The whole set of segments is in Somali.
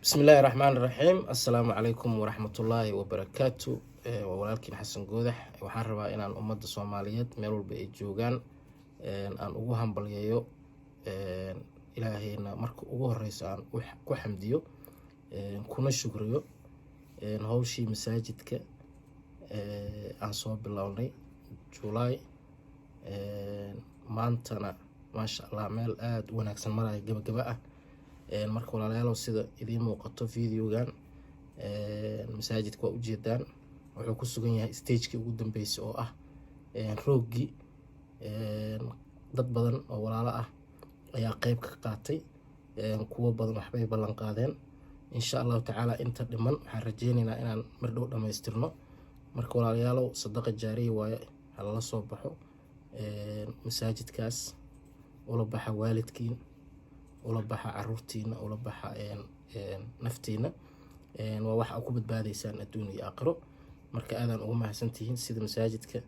بسم الله الرحمن الرحيم السلام عليكم ورحمة الله وبركاته وولالكين حسن قودح waxaan rabaa inaan ummadda Soomaaliyeed meel walba ay joogaan aan ugu hambalyeeyo ilaahayna marka ugu horeysa aan ku xamdiyo kuna shukriyo hawshii masaajidka aan soo bilownay July maantana maasha Allah meel aad u wanaagsan maray gabagaba ah marka walaalayaal sida idin muuqato videogan masaajidka waa u jeedaan wuxuu ku sugan yahay stage-kii ugu dambeysay oo ah roogii dad badan oo walaalo ah ayaa qayb ka qaatay kuwa badan waxbay ballan qaadeen insha Allah taala inta dhiman waxaan rajeynaynaa inaan mar dhow dhameystirno marka walaalayaal sadaqa jaariya waaye hala soo baxo masaajidkaas wala baxa waalidkiin ولا بحا عرورتينا ولا بحا نفتينا وواحد أكو بدباديسان الدنيا أقرأ مركا آذان أغمى حسنتين سيد مساجدك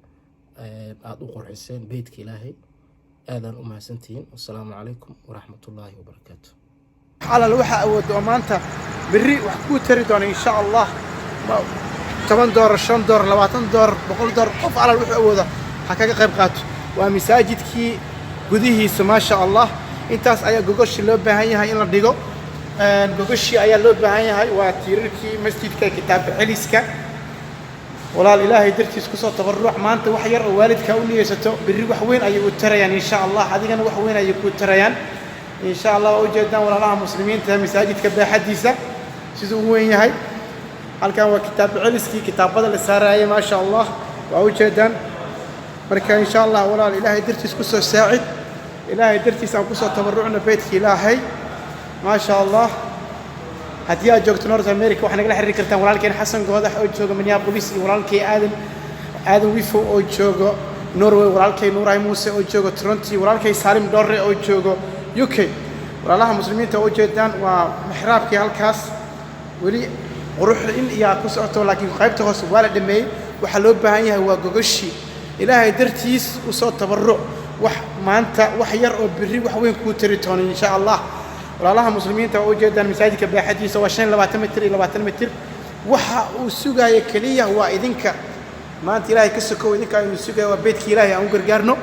أعطوا قرحسين بيتك إلهي آذان أغمى حسنتين والسلام عليكم ورحمة الله وبركاته على الوحى أود ومانتا بري وحكو تريدون إن شاء الله 8 دور 5 دور 20 دور بقول دور قف على الوحى أودا حكاك قيب قاتو ومساجدك قديه ما شاء الله intaas ayaa gogoshi loo baahan yahay in la dhigo gogoshi ayaa loo baahan yahay waa tiirarkii masjidka kitaab celiska walaal ilaahay dartiis ku soo tabaruc maanta wax yar oo waalidka u niyeysato biri wax weyn ayay u tarayaan insha Allah adigana wax weyn ayay ku tarayaan insha Allah oo jeedaan walaalaha muslimiinta masaajidka baaxadiisa sidoo uu weyn yahay halkan waa kitaab celiski kitaabada la saarayay ma sha Allah waa u jeedaan marka insha Allah walaal ilaahay dartiis ku soo saacid إلهي درتي سأنقص تبرعنا بيتك إلهي ما شاء الله هديا جوجت نورث أمريكا وإحنا قلنا حريك كرتان ولكن حسن جوده أو جوجو منيابوليس ولكن آدم ويفو أو جوجو نوروي ولكن نوراي موسى أو جوجو تورنتو ولكن سالم دوري أو جوجو يوكي ولله مسلمين توجدان ومحراب كي هالكاس ولي وروح إن ياكوس أتو لكن خايبته هو والد مي وحلوب بهاي هو جوجشي إلهي درتيس وصوت تبرع wax maanta wax yar oo biri wax weyn ku tiritoon insha Allah walaalaha muslimiinta oo jeedaan masaajidka baaxadiisa waa 20 mitir iyo 20 mitir waxa uu sugayo kaliya waa idinka maanta Ilaahay ka sokow idinka ayuu sugayo waa beedka Ilaahay aan gargaarno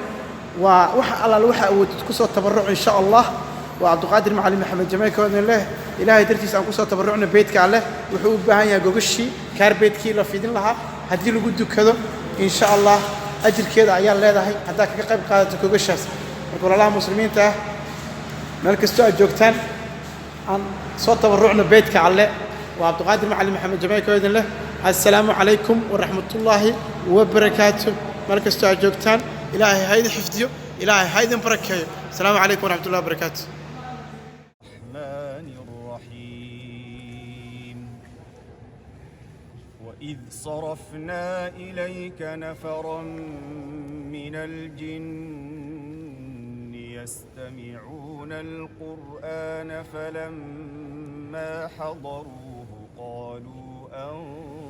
waa waxa Allah waxa uu ku soo tabaruc insha Allah waa Abdulqaadir Macalin Maxamed Jamaal koodin leh Ilaahay dartiis aan ku soo tabarucna beedka Allah wuxuu u baahan yahay gogashi kaarbeedkii la fidin lahaa hadii lagu dukado insha Allah أجركيدا أيام leedahay hadaa kaga qayb qaadato gogashaas marka walaalaha muslimiinta meel kasto ay joogtaan aan soo tabarucna beedka alle waa Abdulqaadir Macalin Maxamed Jamaal koodin leh assalaamu calaykum wa rahmatullaahi wa barakaatuh meel kasto ay joogtaan ilaahay haydi xifdiyo ilaahay haydin barakeeyo assalaamu calaykum wa rahmatullaahi wa barakaatuh إذ صرفنا إليك نفرا من الجن يستمعون القرآن فلما حضروه قالوا أنصتوا